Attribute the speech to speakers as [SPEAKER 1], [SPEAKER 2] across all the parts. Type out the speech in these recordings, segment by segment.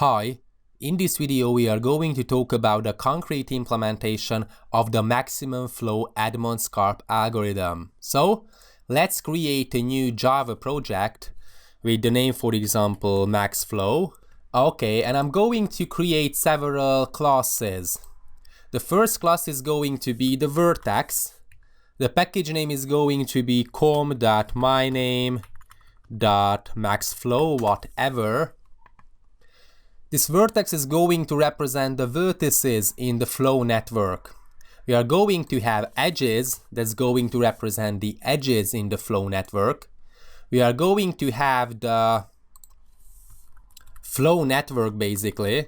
[SPEAKER 1] Hi, in this video we are going to talk about the concrete implementation of the maximum flow Edmonds-Karp algorithm. So, let's create a new Java project with the name, for example, maxflow. Okay, and I'm going to create several classes. The first class is going to be the vertex. The package name is going to be com.myname.maxflow, whatever. This vertex is going to represent the vertices in the flow network. We are going to have edges that's going to represent the edges in the flow network. We are going to have the flow network basically.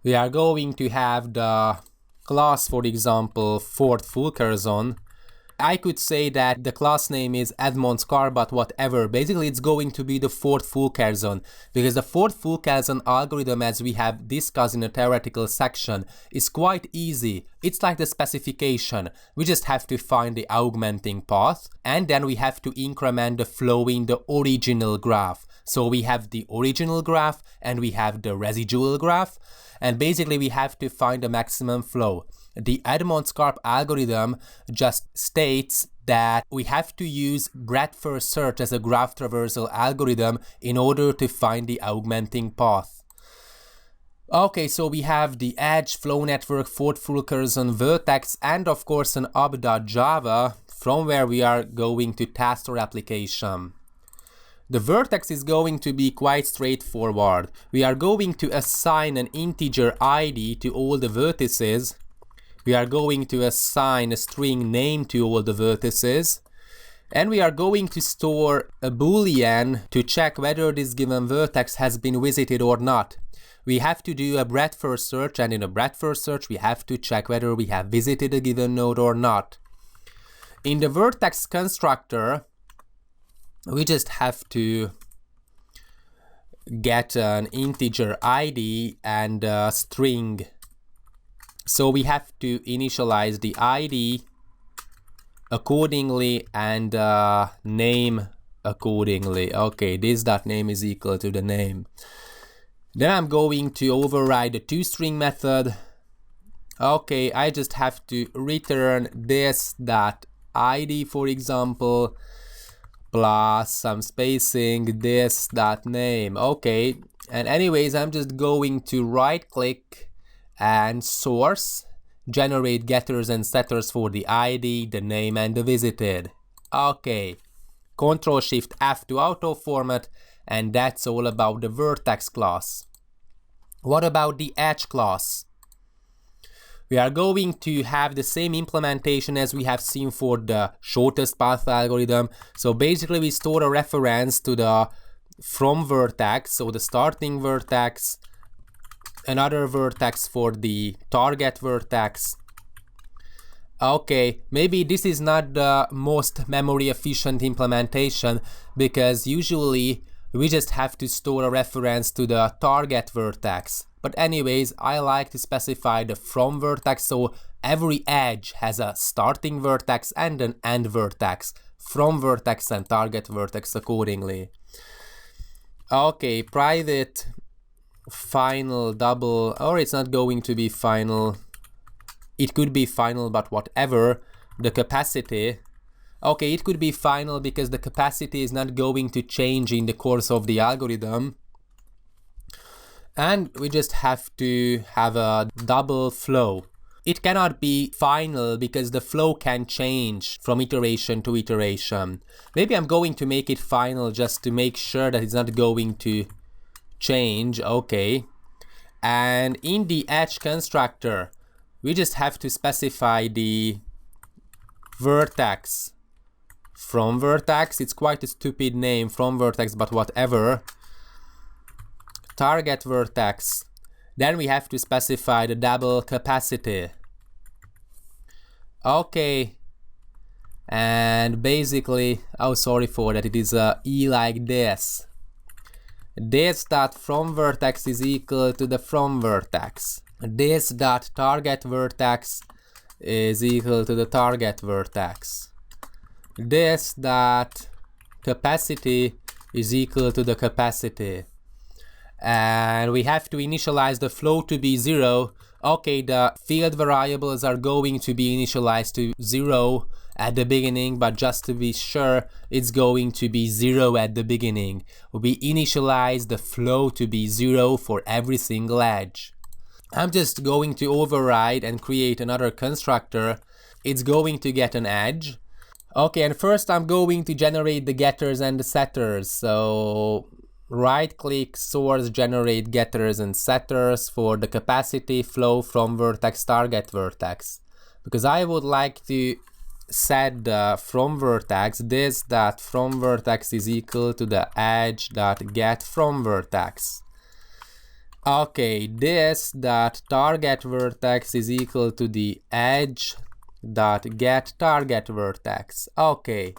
[SPEAKER 1] We are going to have the class, for example, Ford Fulkerson. I could say that the class name is Edmonds-Karp, but whatever. Basically, it's going to be the Ford Fulkerson, because the Ford Fulkerson algorithm, as we have discussed in a theoretical section, is quite easy. It's like the specification. We just have to find the augmenting path, and then we have to increment the flow in the original graph. So we have the original graph, and we have the residual graph, and basically we have to find the maximum flow. The Edmonds-Karp algorithm just states that we have to use breadth-first search as a graph traversal algorithm in order to find the augmenting path. Okay, so we have the edge, flow network, Ford Fulkerson, vertex, and of course an app.java from where we are going to test our application. The vertex is going to be quite straightforward. We are going to assign an integer ID to all the vertices. We are going to assign a string name to all the vertices, and we are going to store a boolean to check whether this given vertex has been visited or not. We have to do a breadth-first search, and in a breadth-first search we have to check whether we have visited a given node or not. In the vertex constructor, we just have to get an integer ID and a string. So we have to initialize the ID accordingly and name accordingly. Okay, this.name is equal to the name. Then I'm going to override the toString method. Okay, I just have to return this.id, for example, plus some spacing, this.name. Okay, and anyways, I'm just going to right click and source, generate getters and setters for the ID, the name, and the visited. Okay, Ctrl-Shift-F to auto format, and that's all about the vertex class. What about the edge class? We are going to have the same implementation as we have seen for the shortest path algorithm. So basically we store a reference to the from vertex, so the starting vertex, another vertex for the target vertex. Okay, maybe this is not the most memory efficient implementation, because usually we just have to store a reference to the target vertex. But anyways, I like to specify the from vertex, so every edge has a starting vertex and an end vertex, from vertex and target vertex accordingly. Okay, private final double, or it's not going to be final, it could be final, but whatever, the capacity. Okay, it could be final because the capacity is not going to change in the course of the algorithm, and we just have to have a double flow. It cannot be final because the flow can change from iteration to iteration. Maybe I'm going to make it final just to make sure that it's not going to change. Okay, and in the edge constructor we just have to specify the vertex from vertex. It's quite a stupid name, from vertex, but whatever. Target vertex. Then we have to specify the double capacity. Okay, and basically, oh sorry for that, it is a E like this. This dot from vertex is equal to the from vertex. This dot target vertex is equal to the target vertex. This dot capacity is equal to the capacity. and we have to initialize the flow to be 0. Okay, the field variables are going to be initialized to 0 at the beginning, but just to be sure, it's going to be 0 at the beginning. We initialize the flow to be 0 for every single edge. I'm just going to override and create another constructor. It's going to get an edge. Okay, and first I'm going to generate the getters and the setters. So right click, source, generate getters and setters for the capacity, flow, from vertex, target vertex. Because I would like to set the from vertex, this dot from vertex is equal to the edge dot get from vertex. Okay, this dot target vertex is equal to the edge dot get target vertex. Okay,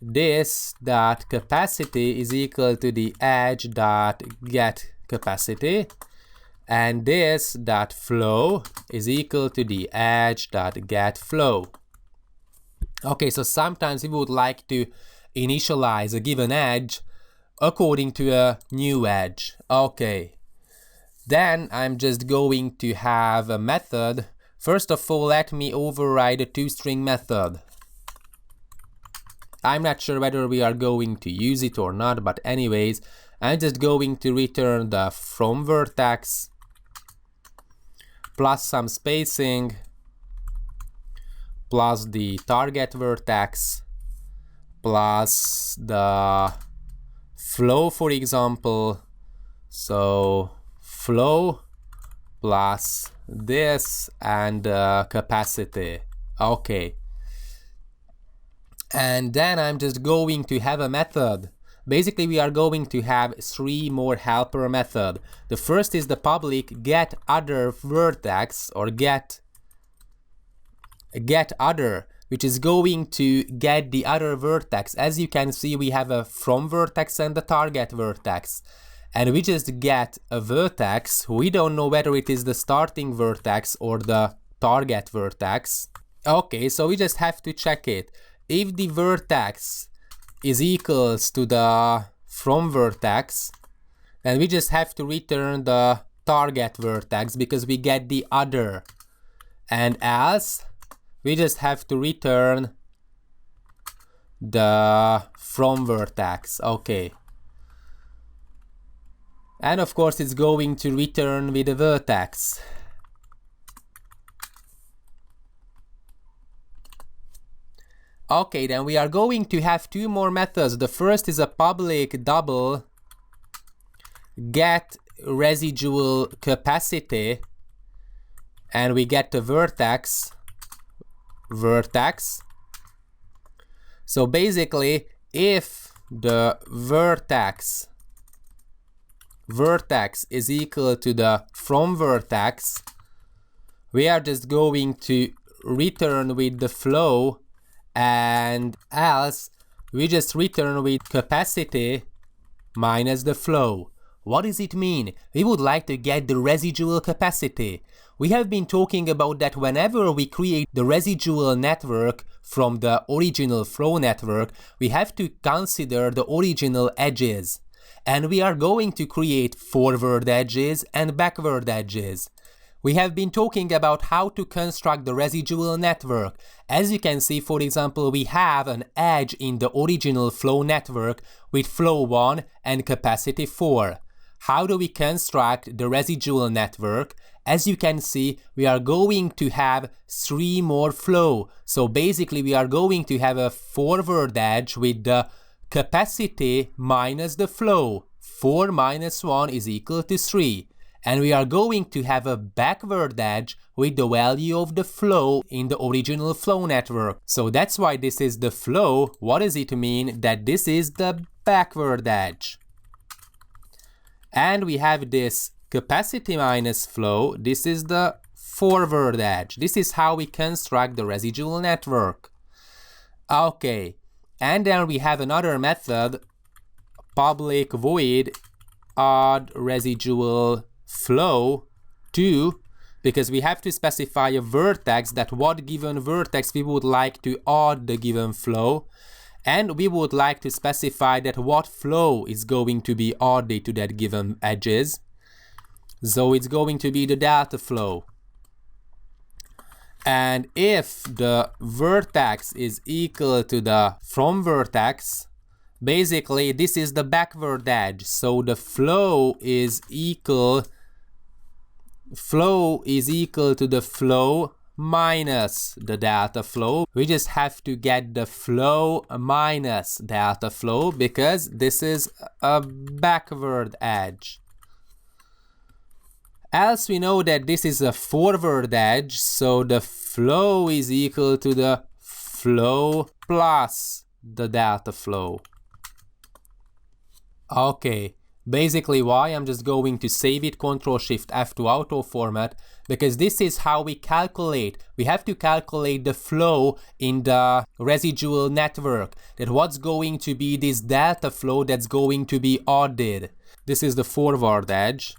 [SPEAKER 1] this dot capacity is equal to the edge dot get capacity, and this dot flow is equal to the edge dot get flow. Okay, so sometimes we would like to initialize a given edge according to a new edge. Okay, then I'm just going to have a method. First of all, let me override a toString method. I'm not sure whether we are going to use it or not, but anyways, I'm just going to return the from vertex plus some spacing plus the target vertex plus the flow, for example. So flow plus this and capacity. Okay. And then I'm just going to have a method. Basically, we are going to have 3 more helper method. The first is the public get other vertex or get other, which is going to get the other vertex. As you can see, we have a from vertex and the target vertex. And we just get a vertex. We don't know whether it is the starting vertex or the target vertex. Okay, so we just have to check it. If the vertex is equals to the from vertex, then we just have to return the target vertex because we get the other. And else, we just have to return the from vertex. Okay. And of course, it's going to return with a vertex. Okay, then we are going to have 2 more methods. The first is a public double get residual capacity, and we get the vertex. So basically, if the vertex is equal to the from vertex, we are just going to return with the flow, and else we just return with capacity minus the flow. What does it mean? We would like to get the residual capacity. We have been talking about that whenever we create the residual network from the original flow network, we have to consider the original edges. And we are going to create forward edges and backward edges. We have been talking about how to construct the residual network. As you can see, for example, we have an edge in the original flow network with flow 1 and capacity 4. How do we construct the residual network? As you can see, we are going to have 3 more flow. So basically, we are going to have a forward edge with the capacity minus the flow. 4 minus 1 is equal to 3. And we are going to have a backward edge with the value of the flow in the original flow network. So that's why this is the flow. What does it mean? That this is the backward edge. And we have this capacity minus flow. This is the forward edge. This is how we construct the residual network. Okay. And then we have another method, public void add residual flow to, because we have to specify a vertex, that what given vertex we would like to add the given flow. And we would like to specify that what flow is going to be added to that given edges. So it's going to be the delta flow. And if the vertex is equal to the from vertex, basically this is the backward edge. So the flow is equal to the flow minus the delta flow. We just have to get the flow minus delta flow because this is a backward edge. Else we know that this is a forward edge, so the flow is equal to the flow plus the delta flow. Okay, basically why I'm just going to save it, Ctrl-Shift-F to auto format, because this is how we calculate. We have to calculate the flow in the residual network, that what's going to be this delta flow that's going to be added. This is the forward edge.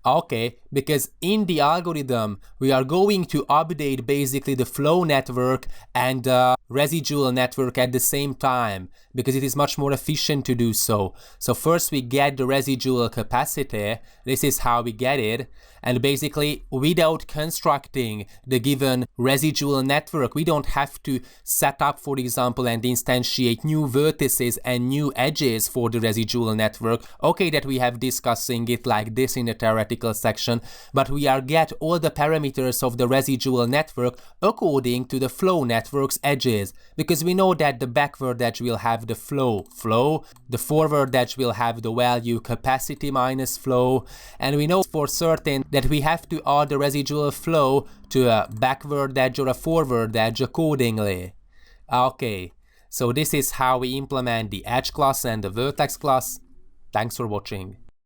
[SPEAKER 1] Okay, because in the algorithm, we are going to update basically the flow network and the residual network at the same time, because it is much more efficient to do so. So first we get the residual capacity, this is how we get it, and basically without constructing the given residual network, we don't have to set up, for example, and instantiate new vertices and new edges for the residual network. Okay, that we have discussing it like this in the theoretical section, but we are get all the parameters of the residual network according to the flow network's edges, because we know that the backward edge will have the flow, the forward edge will have the value capacity minus flow, and we know for certain that we have to add the residual flow to a backward edge or a forward edge accordingly. Okay, so this is how we implement the edge class and the vertex class. Thanks for watching.